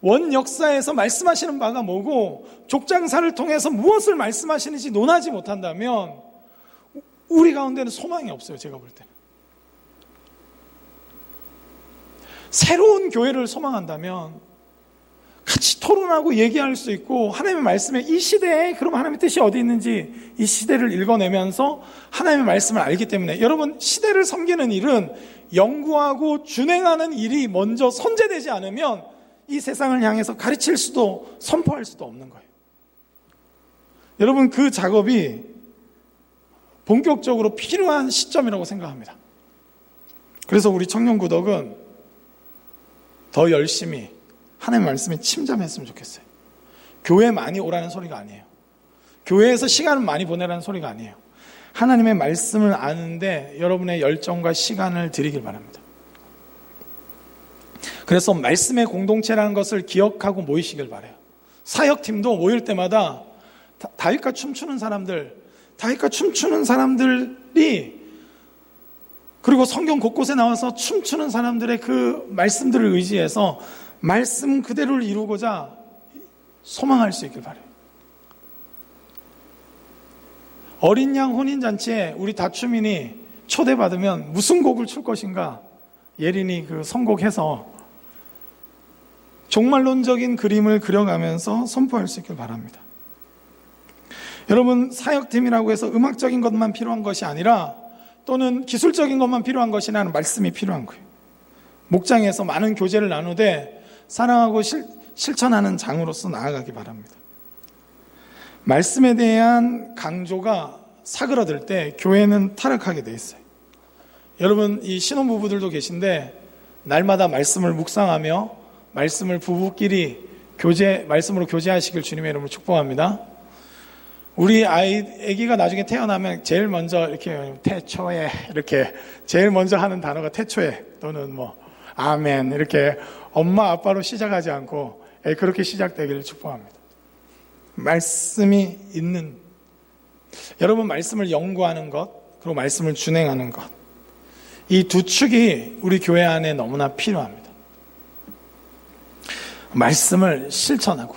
원 역사에서 말씀하시는 바가 뭐고 족장사를 통해서 무엇을 말씀하시는지 논하지 못한다면 우리 가운데는 소망이 없어요. 제가 볼 때는. 새로운 교회를 소망한다면 같이 토론하고 얘기할 수 있고 하나님의 말씀에 이 시대에 그럼 하나님의 뜻이 어디 있는지 이 시대를 읽어내면서 하나님의 말씀을 알기 때문에 여러분, 시대를 섬기는 일은 연구하고 준행하는 일이 먼저 선제되지 않으면 이 세상을 향해서 가르칠 수도 선포할 수도 없는 거예요. 여러분, 그 작업이 본격적으로 필요한 시점이라고 생각합니다. 그래서 우리 청년구덕은 더 열심히 하나님의 말씀에 침잠했으면 좋겠어요. 교회 많이 오라는 소리가 아니에요. 교회에서 시간을 많이 보내라는 소리가 아니에요. 하나님의 말씀을 아는데 여러분의 열정과 시간을 드리길 바랍니다. 그래서 말씀의 공동체라는 것을 기억하고 모이시길 바라요. 사역팀도 모일 때마다 다윗과 춤추는 사람들이 그리고 성경 곳곳에 나와서 춤추는 사람들의 그 말씀들을 의지해서 말씀 그대로를 이루고자 소망할 수 있길 바라요. 어린 양 혼인잔치에 우리 다추민이 초대받으면 무슨 곡을 출 것인가 예린이 그 선곡해서 종말론적인 그림을 그려가면서 선포할 수 있길 바랍니다. 여러분, 사역팀이라고 해서 음악적인 것만 필요한 것이 아니라 또는 기술적인 것만 필요한 것이 아니라 말씀이 필요한 거예요. 목장에서 많은 교제를 나누되 사랑하고 실천하는 장으로서 나아가기 바랍니다. 말씀에 대한 강조가 사그라들 때 교회는 타락하게 돼 있어요. 여러분, 이 신혼부부들도 계신데 날마다 말씀을 묵상하며 말씀을 부부끼리 말씀으로 교제하시길 주님의 이름으로 축복합니다. 우리 아기가 나중에 태어나면 제일 먼저 이렇게 태초에 이렇게 제일 먼저 하는 단어가 태초에 또는 아멘 이렇게 엄마 아빠로 시작하지 않고 그렇게 시작되기를 축복합니다. 말씀이 있는, 여러분, 말씀을 연구하는 것 그리고 말씀을 준행하는 것, 이 두 축이 우리 교회 안에 너무나 필요합니다. 말씀을 실천하고,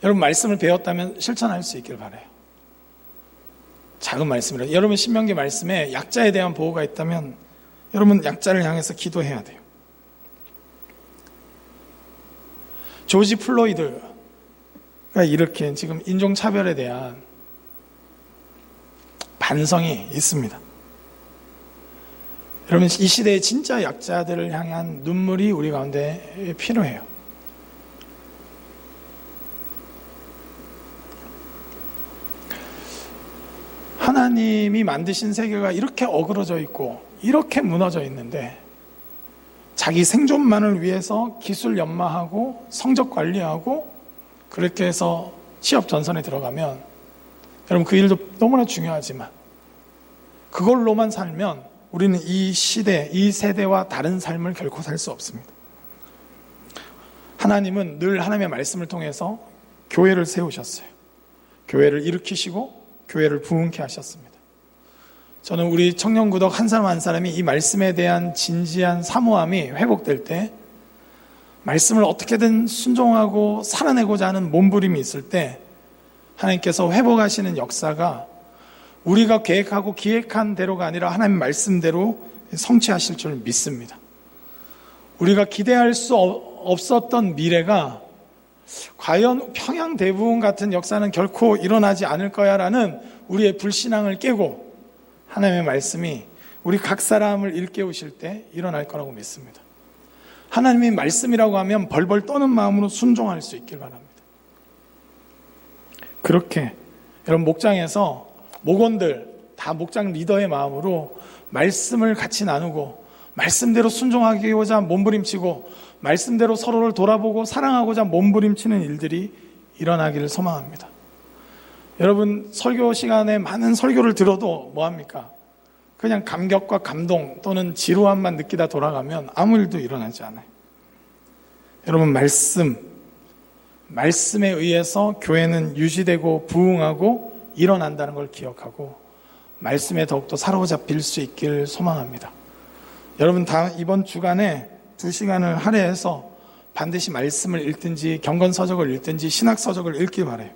여러분 말씀을 배웠다면 실천할 수 있길 바라요. 작은 말씀이라도. 여러분 신명기 말씀에 약자에 대한 보호가 있다면 여러분 약자를 향해서 기도해야 돼요. 조지 플로이드가 이렇게 지금 인종차별에 대한 반성이 있습니다. 여러분, 이 시대의 진짜 약자들을 향한 눈물이 우리 가운데 필요해요. 하나님이 만드신 세계가 이렇게 어그러져 있고 이렇게 무너져 있는데 자기 생존만을 위해서 기술 연마하고 성적 관리하고 그렇게 해서 취업 전선에 들어가면, 여러분 그 일도 너무나 중요하지만 그걸로만 살면 우리는 이 시대, 이 세대와 다른 삶을 결코 살 수 없습니다. 하나님은 늘 하나님의 말씀을 통해서 교회를 세우셨어요. 교회를 일으키시고 교회를 부흥케 하셨습니다. 저는 우리 청년구덕 한 사람 한 사람이 이 말씀에 대한 진지한 사모함이 회복될 때, 말씀을 어떻게든 순종하고 살아내고자 하는 몸부림이 있을 때 하나님께서 회복하시는 역사가 우리가 계획하고 기획한 대로가 아니라 하나님 말씀대로 성취하실 줄 믿습니다. 우리가 기대할 수 없었던 미래가 과연 평양 대부흥 같은 역사는 결코 일어나지 않을 거야 라는 우리의 불신앙을 깨고 하나님의 말씀이 우리 각 사람을 일깨우실 때 일어날 거라고 믿습니다. 하나님의 말씀이라고 하면 벌벌 떠는 마음으로 순종할 수 있길 바랍니다. 그렇게 여러분 목장에서 목원들 다 목장 리더의 마음으로 말씀을 같이 나누고 말씀대로 순종하기고자 몸부림치고 말씀대로 서로를 돌아보고 사랑하고자 몸부림치는 일들이 일어나기를 소망합니다. 여러분 설교 시간에 많은 설교를 들어도 뭐합니까? 그냥 감격과 감동 또는 지루함만 느끼다 돌아가면 아무 일도 일어나지 않아요. 여러분 말씀에 의해서 교회는 유지되고 부흥하고 일어난다는 걸 기억하고 말씀에 더욱더 사로잡힐 수 있길 소망합니다. 여러분 이번 주간에 2시간을 할애해서 반드시 말씀을 읽든지 경건서적을 읽든지 신학서적을 읽길 바라요.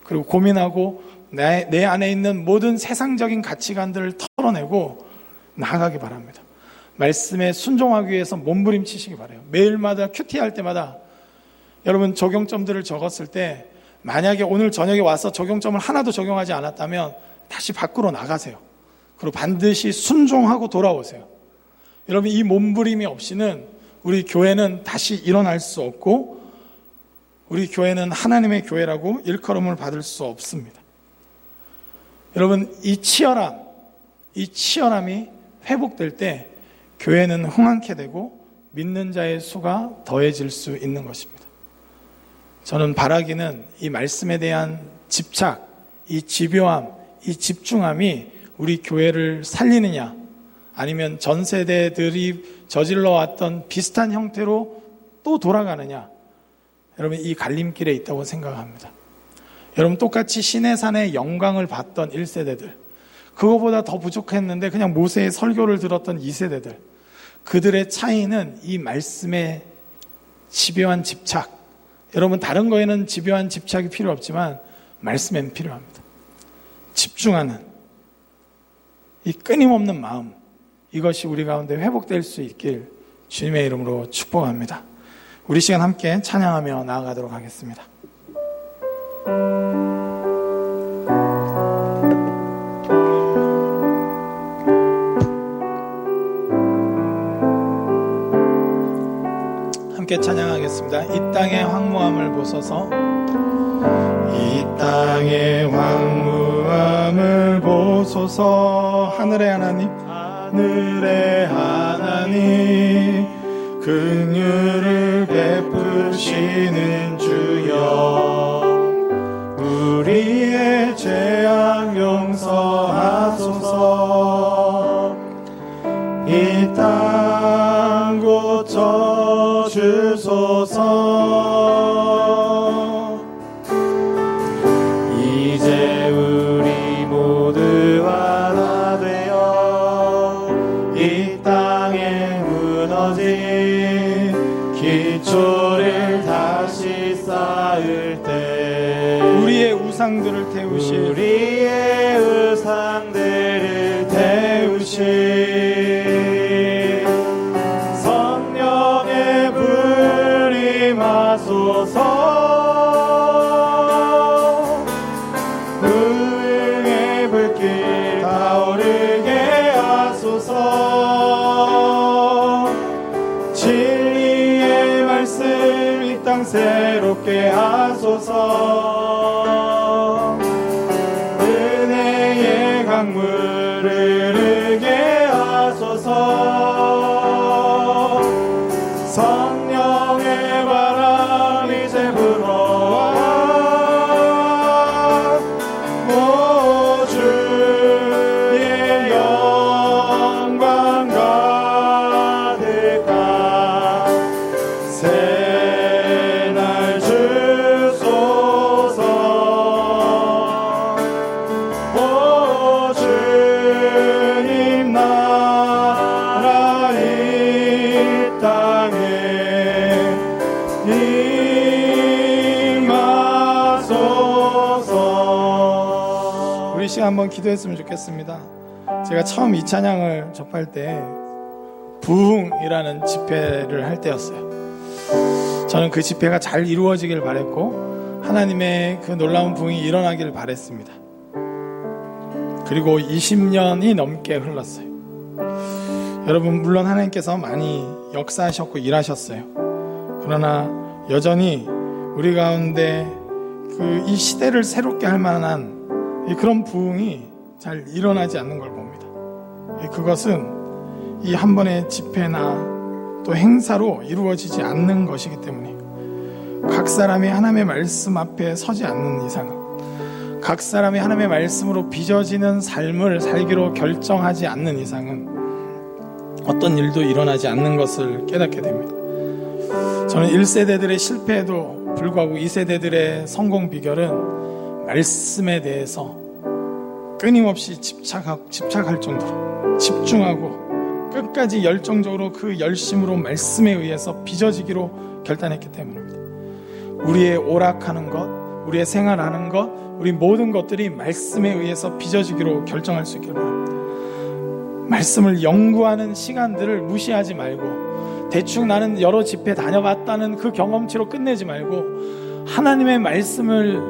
그리고 고민하고 내 안에 있는 모든 세상적인 가치관들을 털어내고 나아가기 바랍니다. 말씀에 순종하기 위해서 몸부림치시기 바라요. 매일마다 큐티할 때마다 여러분 적용점들을 적었을 때 만약에 오늘 저녁에 와서 적용점을 하나도 적용하지 않았다면 다시 밖으로 나가세요. 그리고 반드시 순종하고 돌아오세요. 여러분 이 몸부림이 없이는 우리 교회는 다시 일어날 수 없고 우리 교회는 하나님의 교회라고 일컬음을 받을 수 없습니다. 여러분 이 치열함이 회복될 때 교회는 흥황케 되고 믿는 자의 수가 더해질 수 있는 것입니다. 저는 바라기는 이 말씀에 대한 집착, 이 집요함, 이 집중함이 우리 교회를 살리느냐 아니면 전 세대들이 저질러왔던 비슷한 형태로 또 돌아가느냐, 여러분 이 갈림길에 있다고 생각합니다. 여러분 똑같이 시내산의 영광을 봤던 1세대들, 그거보다 더 부족했는데 그냥 모세의 설교를 들었던 2세대들, 그들의 차이는 이 말씀의 집요한 집착, 여러분 다른 거에는 집요한 집착이 필요 없지만 말씀에는 필요합니다. 집중하는 이 끊임없는 마음, 이것이 우리 가운데 회복될 수 있길 주님의 이름으로 축복합니다. 우리 시간 함께 찬양하며 나아가도록 하겠습니다. 함께 찬양하겠습니다. 이 땅의 황무함을 보소서, 이 땅의 황무함을 보소서. 하늘의 하나님, 하늘의 하나님, 긍휼을 베푸시는 주여, 우리의 죄악 용서하소서. 이 땅 고쳐 주소서. 이제 우리 모두 하나 되어 이 땅에 무너진 기초를 다시 쌓을 때 우리의 우상들을 태우실 성령의 불 임하소서. 의의 불길 타오르게 하소서. 진리의 말씀 이 땅 새롭게 하소서. 은혜의 강물을 흐르게 하소서. 성령의 바람 이제 불어와 오 주의 영광 가득한 새날 주소서. 오 주님 나라 이 땅에 임하소서. 우리 시간 한번 기도했으면 좋겠습니다. 제가 처음 이 찬양을 접할 때 부흥이라는 집회를 할 때였어요. 저는 그 집회가 잘 이루어지길 바랬고 하나님의 그 놀라운 부흥이 일어나기를 바랬습니다. 그리고 20년이 넘게 흘렀어요. 여러분, 물론 하나님께서 많이 역사하셨고 일하셨어요. 그러나 여전히 우리 가운데 이 시대를 새롭게 할 만한 그런 부흥이 잘 일어나지 않는 걸 봅니다. 그것은 이 한 번의 집회나 또 행사로 이루어지지 않는 것이기 때문에, 각 사람이 하나님의 말씀 앞에 서지 않는 이상은, 각 사람이 하나님의 말씀으로 빚어지는 삶을 살기로 결정하지 않는 이상은 어떤 일도 일어나지 않는 것을 깨닫게 됩니다. 저는 1세대들의 실패에도 불구하고 2세대들의 성공 비결은 말씀에 대해서 끊임없이 집착할 정도로 집중하고 끝까지 열정적으로 그 열심으로 말씀에 의해서 빚어지기로 결단했기 때문입니다. 우리의 오락하는 것, 우리의 생활하는 것, 우리 모든 것들이 말씀에 의해서 빚어지기로 결정할 수 있기를 바랍니다. 말씀을 연구하는 시간들을 무시하지 말고, 대충 나는 여러 집회 다녀봤다는 그 경험치로 끝내지 말고, 하나님의 말씀을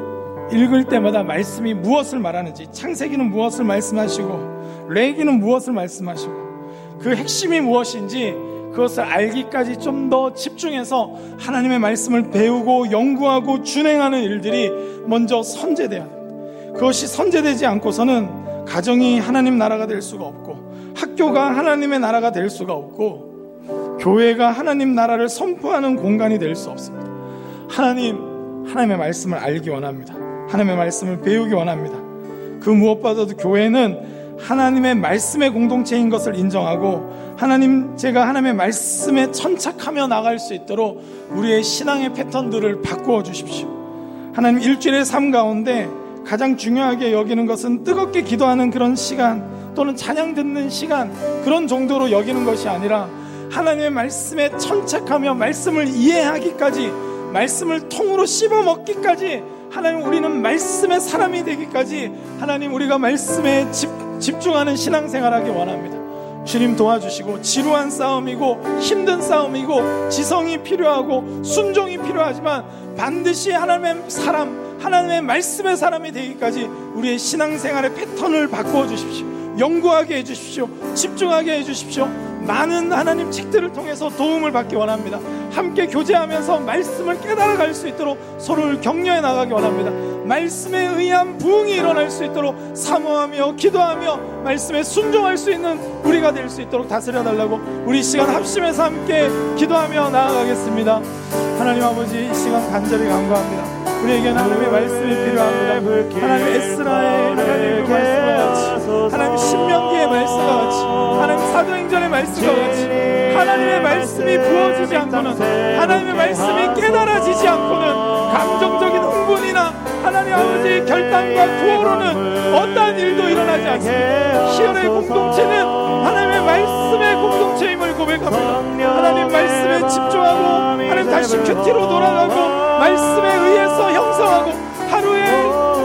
읽을 때마다 말씀이 무엇을 말하는지, 창세기는 무엇을 말씀하시고 레위기는 무엇을 말씀하시고 그 핵심이 무엇인지 그것을 알기까지 좀 더 집중해서 하나님의 말씀을 배우고 연구하고 준행하는 일들이 먼저 선제돼야 됩니다. 그것이 선제되지 않고서는 가정이 하나님 나라가 될 수가 없고, 학교가 하나님의 나라가 될 수가 없고, 교회가 하나님 나라를 선포하는 공간이 될 수 없습니다. 하나님의 말씀을 알기 원합니다. 하나님의 말씀을 배우기 원합니다. 그 무엇보다도 교회는 하나님의 말씀의 공동체인 것을 인정하고, 제가 하나님의 말씀에 천착하며 나갈 수 있도록 우리의 신앙의 패턴들을 바꾸어 주십시오. 하나님, 일주일의 삶 가운데 가장 중요하게 여기는 것은 뜨겁게 기도하는 그런 시간, 또는 찬양 듣는 시간, 그런 정도로 여기는 것이 아니라 하나님의 말씀에 천착하며 말씀을 이해하기까지, 말씀을 통으로 씹어 먹기까지, 하나님, 우리는 말씀의 사람이 되기까지 하나님, 우리가 말씀에 집중하는 신앙생활하기 원합니다. 주님 도와주시고, 지루한 싸움이고 힘든 싸움이고 지성이 필요하고 순종이 필요하지만 반드시 하나님의 사람, 하나님의 말씀의 사람이 되기까지 우리의 신앙생활의 패턴을 바꾸어 주십시오. 연구하게 해주십시오. 집중하게 해주십시오. 많은 하나님 책들을 통해서 도움을 받기 원합니다. 함께 교제하면서 말씀을 깨달아갈 수 있도록 서로를 격려해 나가기 원합니다. 말씀에 의한 부흥이 일어날 수 있도록 사모하며 기도하며 말씀에 순종할 수 있는 우리가 될 수 있도록 다스려달라고 우리 시간 합심해서 함께 기도하며 나아가겠습니다. 하나님 아버지, 이 시간 간절히 간구합니다. 우리에게는 하나님의 말씀이 필요합니다. 하나님 에스라의 하나님의 그 말씀과 같이, 하나님 신명기의 말씀과 같이, 하나님 사도행전의 말씀과 같이 하나님의 말씀이 부어지지 않고는, 하나님의 말씀이 깨달아지지 않고는 감정적인 흥분이나 하나님 아버지 결단과 구호로는 어떠한 일도 일어나지 않습니다. 희열의 공동체는 하나님의 말씀의 공동체임을 고백합니다. 하나님 말씀에 집중하고 하나님 다시 큐티로 돌아가고 말씀에 의해서 형성하고 하루에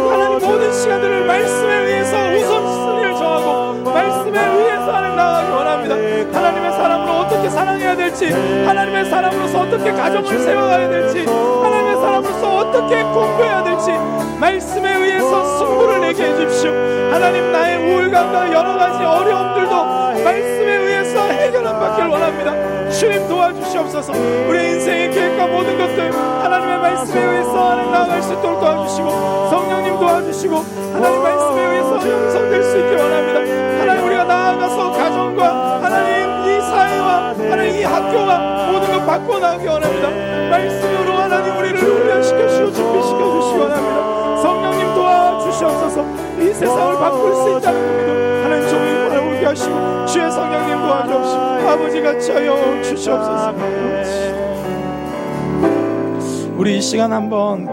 하나님 모든 시간들을 말씀에 의해서 우선순위를 정하고 말씀에 의해서 하나님 나아가기 원합니다. 하나님의 사람으로 어떻게 사랑해야 될지, 하나님의 사람으로서 어떻게 가정을 세워가야 될지, 하나님의 사람으로서 어떻게 공부해야 될지 말씀에 의해서 승부를 내게 해주십시오. 하나님, 나의 우울감과 여러가지 어려움들도 말씀에 의해서 해결을 받기를 원합니다. 주님 도와주시옵소서. 우리의 인생의 계획과 모든 것들 하나님의 말씀에 의해서 하나님 나아갈 수 있도록 도와주시고, 성령님 도와주시고 하나님 말씀에 의해서 형성될 수 있기 원합니다. 하나님, 우리가 나아가서 가정과 하나님 이 사회와 하나님 이 학교와 모든 것 바꿔나가기 원합니다. 말씀으로 하나님 우리를 훈련시켜주시고 준비시켜 주시기 원합니다. 성령님 도와주시옵소서. 이 세상을 바꿀 수 있다는 믿음 하나님 종일 바라보게 하시고 주의 성령님 도와주옵시고 아버지같이 하여 주시옵소서. 우리 이 시간 한번